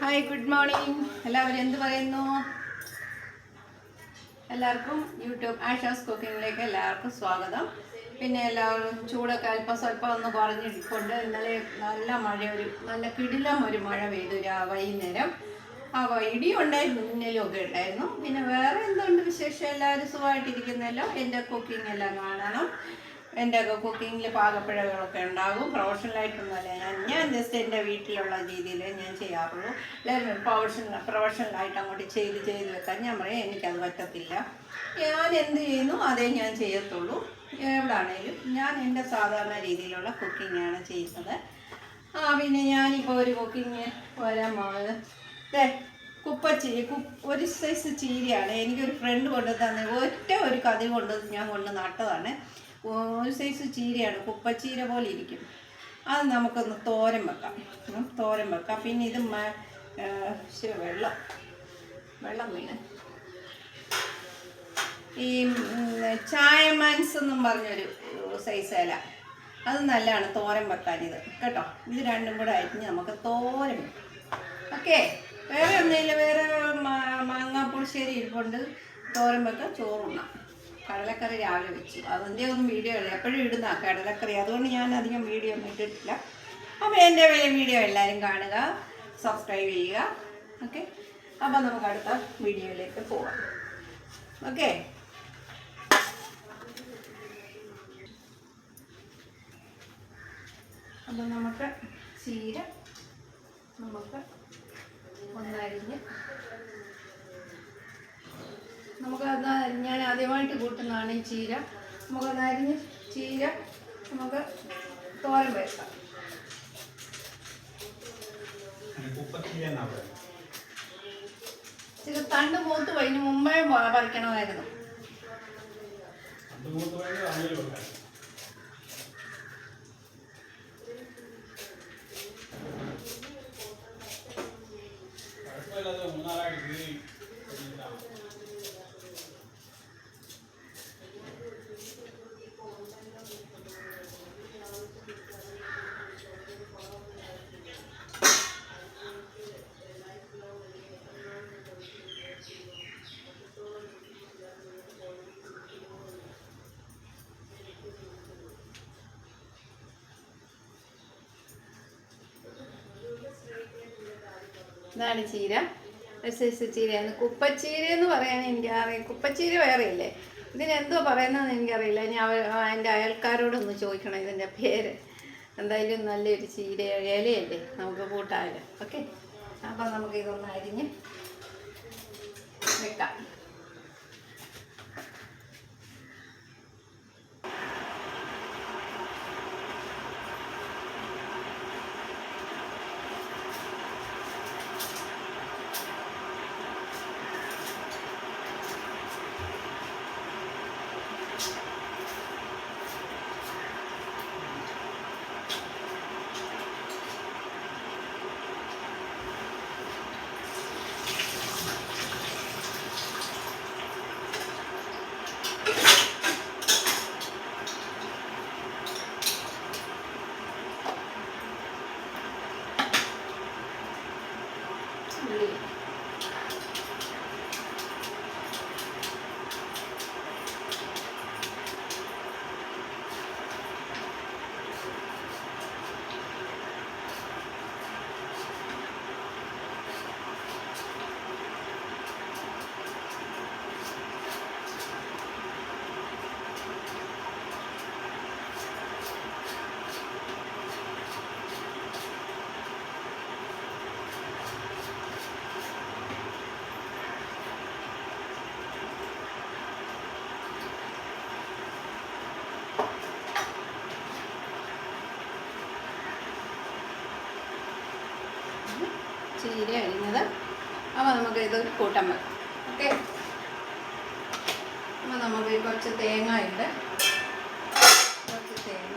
Hi, good morning. എല്ലാവരും എന്ത് പറയുന്നു? എല്ലാവർക്കും യൂട്യൂബ് ആഷാസ് കുക്കിങ്ങിലേക്ക് എല്ലാവർക്കും സ്വാഗതം. പിന്നെ എല്ലാവരും ചൂടൊക്കെ സ്വല്പം ഒന്ന് കുറഞ്ഞിട്ടുണ്ട്. ഇന്നലെ നല്ല കിടിലം ഒരു മഴ പെയ്തു വൈകുന്നേരം. ഇടിയും ഉണ്ടായിരുന്നു, മിന്നലും ഒക്കെ ഉണ്ടായിരുന്നു. പിന്നെ വേറെ എന്തുണ്ട് വിശേഷം? എല്ലാവരും സുഖമായിട്ടിരിക്കുന്നല്ലോ. എൻ്റെ കുക്കിംഗ് എല്ലാം കാണണം. എൻ്റെ കുക്കിങ്ങിൽ പാകപ്പിഴകളൊക്കെ ഉണ്ടാകും. പ്രൊഫഷണലായിട്ടൊന്നുമല്ല, ഞാൻ ജസ്റ്റ് എൻ്റെ വീട്ടിലുള്ള രീതിയിൽ ഞാൻ ചെയ്യാറുള്ളൂ. എല്ലാവരും പ്രൊഫഷണലായിട്ട് അങ്ങോട്ട് ചെയ്ത് വെക്കാൻ ഞാൻ പറയും എനിക്കത് പറ്റത്തില്ല. ഞാൻ എന്ത് ചെയ്യുന്നു അതേ ഞാൻ ചെയ്യത്തുള്ളൂ. എവിടാണേലും ഞാൻ എൻ്റെ സാധാരണ രീതിയിലുള്ള കുക്കിങ്ങാണ് ചെയ്യുന്നത്. പിന്നെ ഞാനിപ്പോൾ ഒരു കുക്കിങ് വരാൻ പോകുന്നത് ഒരു സൈസ് ചീരയാണ്. എനിക്കൊരു ഫ്രണ്ട് കൊണ്ട് തന്നെ ഒരു കതി ഞാൻ കൊണ്ട് നട്ടതാണ്. ഒരു സൈസ് ചീരയാണ്, കുപ്പച്ചീര പോലെ ഇരിക്കും. അത് നമുക്കൊന്ന് തോരൻ വെക്കാം. പിന്നെ ഇത് വെള്ളം വീണ് ഈ ചായമൻസ് എന്നും പറഞ്ഞൊരു സൈസ് ഇല, അത് നല്ലതാണ് തോരൻ വെക്കാൻ. ഇത് കേട്ടോ, ഇത് രണ്ടും കൂടെ അരിഞ്ഞ് നമുക്ക് തോരൻ വെക്കാം. ഓക്കെ, വേറെ ഒന്നുമില്ല. വേറെ മാങ്ങാപ്പുളിശ്ശേരി ഇരിപ്പുണ്ട്, തോരൻ വെക്കാം. ചോറുണ്ണാം. കടലക്കറി രാവിലെ വെച്ചു, അതിൻ്റെ ഒന്നും വീഡിയോ ഇല്ല. എപ്പോഴും ഇടുന്ന കടലക്കറി, അതുകൊണ്ട് ഞാൻ അധികം വീഡിയോ ഒന്നും ഇട്ടിട്ടില്ല. അപ്പോൾ എൻ്റെ വീഡിയോ എല്ലാവരും കാണുക, സബ്സ്ക്രൈബ് ചെയ്യുക. ഓക്കെ, അപ്പോൾ നമുക്ക് അടുത്ത വീഡിയോയിലേക്ക് പോവാം. ഓക്കെ, അപ്പോൾ നമുക്ക് ചീര ഒന്നരിഞ്ഞ് നമുക്കത് ഞാൻ ആദ്യമായിട്ട് കൂട്ടുന്നതാണ് ഈ ചീര. നമുക്കതരിഞ്ഞ് ചീര നമുക്ക് തോരൻ വെക്കാം. ചില തണ്ട് മൂത്ത് കഴിഞ്ഞ് മുമ്പേ പറിക്കണമായിരുന്നു. ഇതാണ് ചീര, ഒരു സൈസ് ചീരയാണ്. കുപ്പച്ചീര എന്ന് പറയാൻ എനിക്കറിയാം. കുപ്പച്ചീര വേറെ ഇല്ലേ, ഇതിനെന്തോ പറയുന്നതെന്ന് എനിക്കറിയില്ല. ഇനി എൻ്റെ അയൽക്കാരോടൊന്ന് ചോദിക്കണം ഇതിൻ്റെ പേര്. എന്തായാലും നല്ലൊരു ചീര ഇലയല്ലേ, നമുക്ക് കൂട്ടാമല്ലോ. ഓക്കെ, അപ്പം നമുക്ക് ഇതൊന്ന് അരിഞ്ഞ് വെക്കാം. ചീര അരിഞ്ഞത്. അപ്പോൾ നമുക്ക് ഇത് കൂട്ടാൻ വെക്കാം. ഓക്കെ, അപ്പോൾ നമുക്ക് കുറച്ച് തേങ്ങ ഉണ്ട്. കുറച്ച് തേങ്ങ,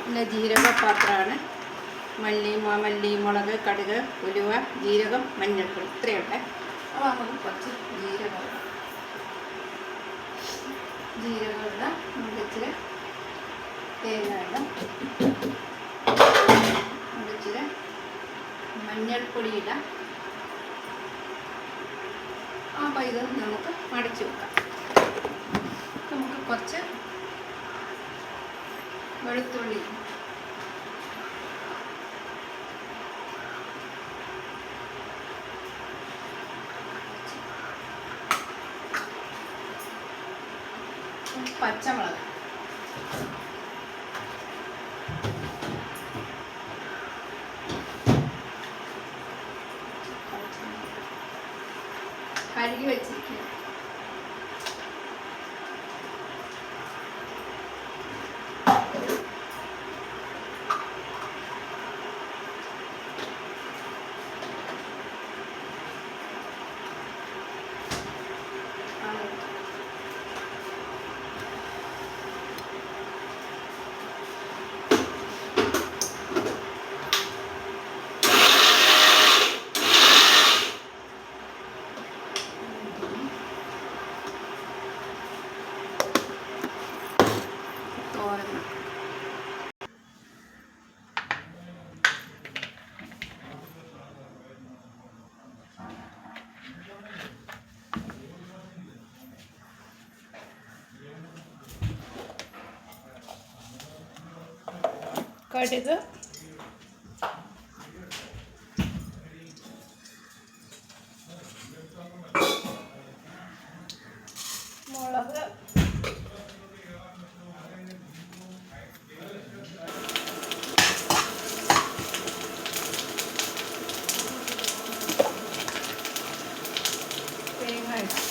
പിന്നെ ജീരകപാത്രമാണ്. മല്ലി, മുളക്, കടുക്, ഉലുവ, ജീരകം, മഞ്ഞൾപ്പൊടി, ഇത്രയുണ്ട്. അപ്പോൾ നമുക്ക് കുറച്ച് ജീരകം ഇടാം. നമുക്ക് ഇച്ചിരി തേങ്ങ ഇടാം. നമുക്ക് ഇച്ചിരി മഞ്ഞൾപ്പൊടി ഇടാം. അപ്പോൾ ഇത് നമുക്ക് അടച്ചു വെക്കാം. നമുക്ക് കുറച്ച് വെളുത്തുള്ളി പച്ചമുളക് കഴുകി വെച്ചിരിക്കുക. കടുക്, മുളക്, തേങ്ങ ഇടാം.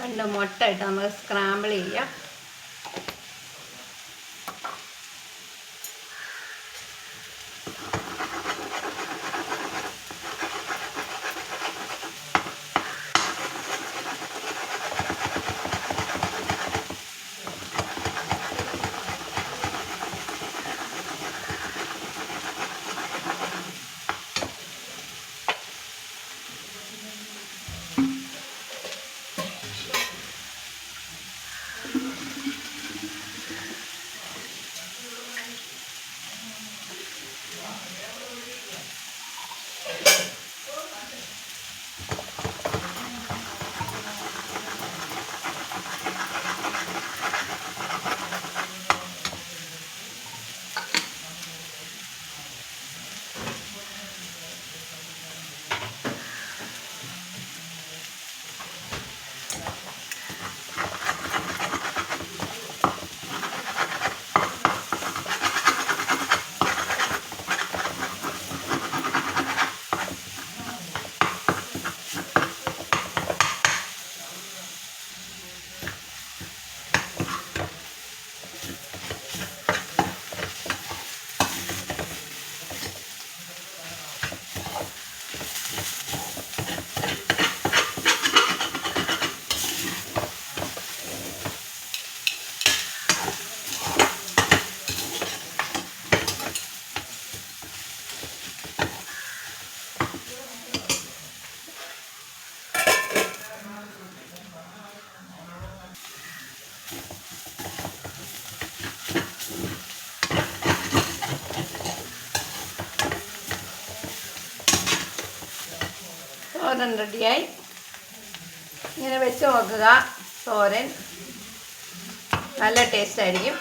രണ്ട് മുട്ട ഇട്ട് നമുക്ക് സ്ക്രാമ്പിൾ ചെയ്യാം. തോരൻ റെഡിയായി. ഇങ്ങനെ വെച്ച് നോക്കുക. തോരൻ നല്ല ടേസ്റ്റ് ആയിരിക്കും.